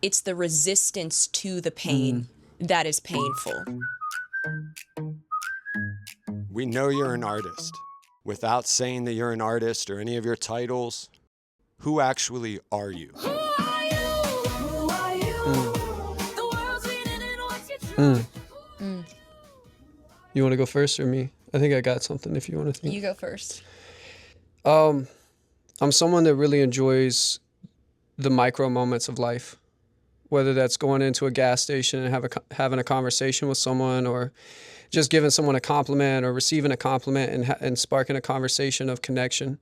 it's the resistance to the pain that is painful. We know you're an artist. Without saying that you're an artist or any of your titles, who actually are you? Who are you? Who are you? The world's reading and what's your truth? You want to go first or me? I think I got something if you want to think. You go first. I'm someone that really enjoys the micro moments of life, whether that's going into a gas station and having a conversation with someone, or just giving someone a compliment or receiving a compliment and sparking a conversation of connection.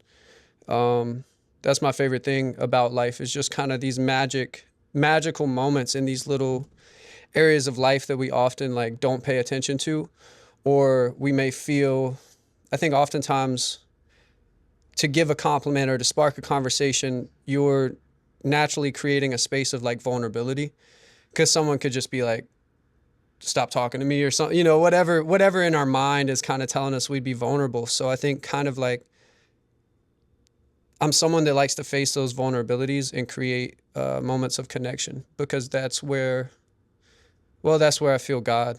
That's my favorite thing about life, is just kind of these magical moments in these little areas of life that we often like don't pay attention to, or we may feel, I think oftentimes to give a compliment or to spark a conversation, you're naturally creating a space of like vulnerability, because someone could just be like, stop talking to me or something, you know, whatever in our mind is kind of telling us we'd be vulnerable. So I think kind of like I'm someone that likes to face those vulnerabilities and create moments of connection, because that's where I feel God.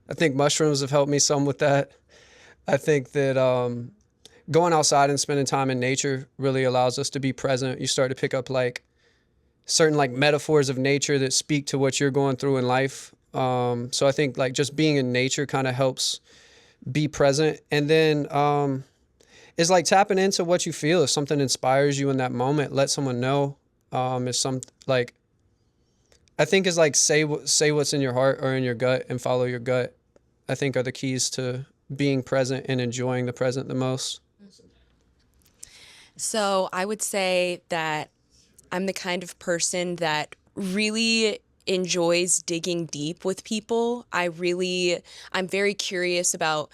I think mushrooms have helped me some with that. I think that going outside and spending time in nature really allows us to be present. You start to pick up like certain like metaphors of nature that speak to what you're going through in life. So I think like just being in nature kind of helps be present. And then it's like tapping into what you feel. If something inspires you in that moment, let someone know. If some like, I think is like say what's in your heart or in your gut and follow your gut, I think are the keys to being present and enjoying the present the most. So I would say that I'm the kind of person that really enjoys digging deep with people. I'm very curious about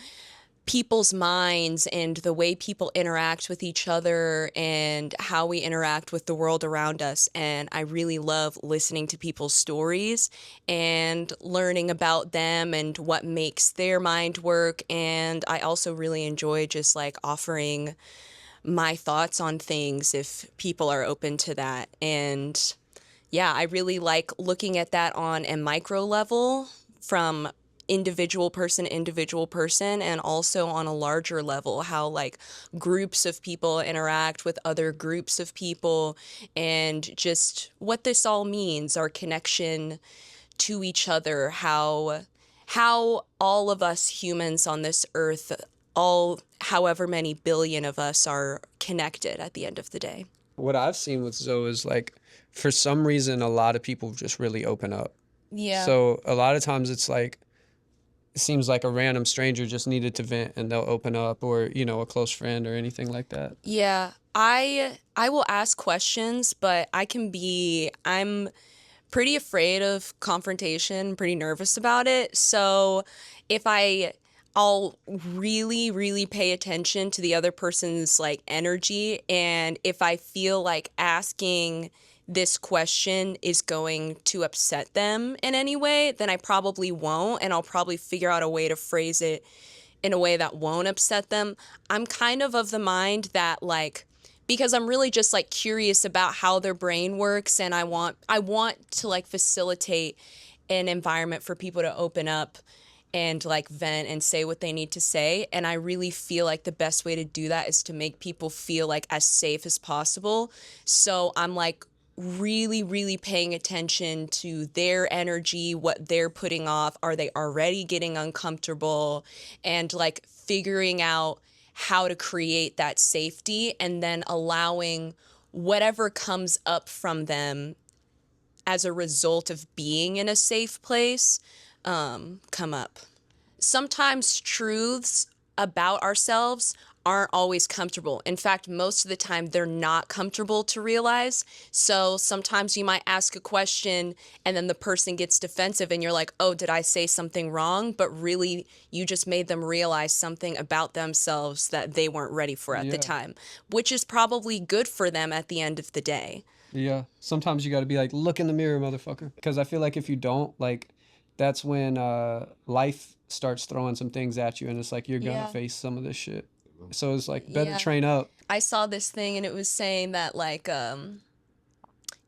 people's minds and the way people interact with each other and how we interact with the world around us. And I really love listening to people's stories and learning about them and what makes their mind work. And I also really enjoy just like offering my thoughts on things if people are open to that. And yeah, I really like looking at that on a micro level from individual person to individual person, and also on a larger level, how like groups of people interact with other groups of people, and just what this all means, our connection to each other, how all of us humans on this earth, all however many billion of us, are connected at the end of the day. What I've seen with Zoe is like, for some reason, a lot of people just really open up. Yeah. So a lot of times it's like, it seems like a random stranger just needed to vent and they'll open up, or, you know, a close friend or anything like that. Yeah, I will ask questions, but I'm pretty afraid of confrontation, pretty nervous about it. So if I'll really, really pay attention to the other person's like energy, and if I feel like asking this question is going to upset them in any way, then I probably won't, and I'll probably figure out a way to phrase it in a way that won't upset them. I'm kind of the mind that like, because I'm really just like curious about how their brain works, and I want to like facilitate an environment for people to open up and like vent and say what they need to say. And I really feel like the best way to do that is to make people feel like as safe as possible. So I'm like really, really paying attention to their energy, what they're putting off. Are they already getting uncomfortable? And like figuring out how to create that safety, and then allowing whatever comes up from them as a result of being in a safe place come up. Sometimes truths about ourselves aren't always comfortable. In fact, most of the time they're not comfortable to realize. So sometimes you might ask a question and then the person gets defensive and you're like, oh, did I say something wrong? But really, you just made them realize something about themselves that they weren't ready for at the time, which is probably good for them at the end of the day. Yeah. Sometimes you got to be like, look in the mirror, motherfucker. Because I feel like if you don't, like, that's when life starts throwing some things at you, and it's like you're gonna face some of this shit. So it's like better train up. I saw this thing and it was saying that like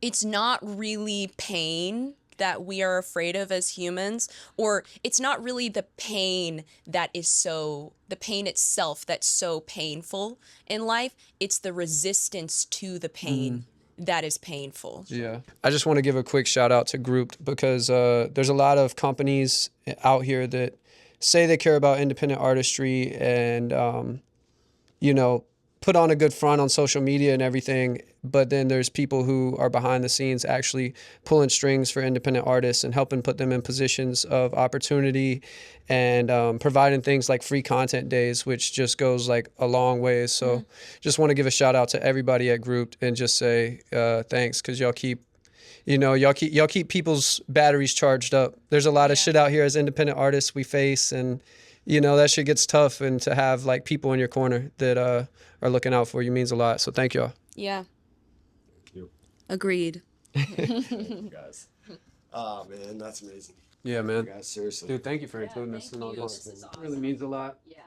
it's not really pain that we are afraid of as humans, or it's not really the pain the pain itself that's so painful in life. It's the resistance to the pain that is painful. Yeah. I just want to give a quick shout out to Grouped because there's a lot of companies out here that say they care about independent artistry and, you know, put on a good front on social media and everything. But then there's people who are behind the scenes actually pulling strings for independent artists and helping put them in positions of opportunity and providing things like free content days, which just goes like a long way. So just want to give a shout out to everybody at Grouped and just say thanks because y'all keep people's batteries charged up. There's a lot of shit out here as independent artists we face, and that shit gets tough. And to have like people in your corner that are looking out for you means a lot. So thank y'all. Yeah. Thank you. Agreed. Thank you guys. Oh man, that's amazing. Yeah, man. You guys, seriously. Dude, thank you for including us in all this. It really means a lot. Yeah.